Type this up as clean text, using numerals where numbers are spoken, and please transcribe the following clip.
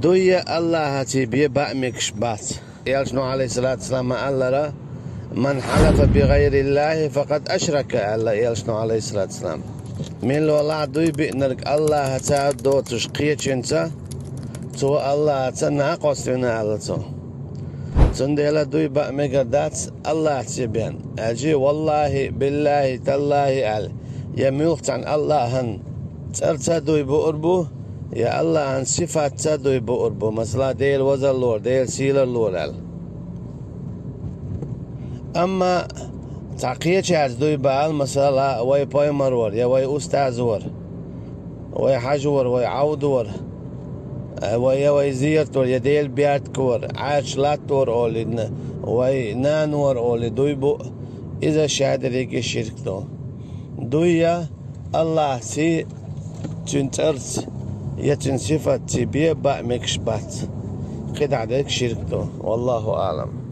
دوية الله هاتي بيه بأمكش بات يالشنو عليه الصلاة والسلام ألرا من حلف بغير الله فقد أشرك الله يالشنو عليه الصلاة والسلام من لو الله دوي بإنك الله هتا دو تشقية انت تو الله هتا ناقص لنا الله تو سنديلا دوي بأمك دات الله تبين أجي والله بالله تالله أل يميلت عن الله هن ترتا دوي بقربو يا الله عن صفات تدوي بقربو مثلا ديل وزر لور ديل سيلر لور اما تعقية شعر دوي بقال مثلا وي باي مرور يا وي أستاذ ور وي حجور وي عودور وي زيرت ور يا ديل بيات كور عاش لاتور أولي وي نانور أولي دوي بو إذا شهد ريكي شرك دوي الله سي تنترت يتنصفت بيه بأمكش بات قد عدك شركته والله أعلم.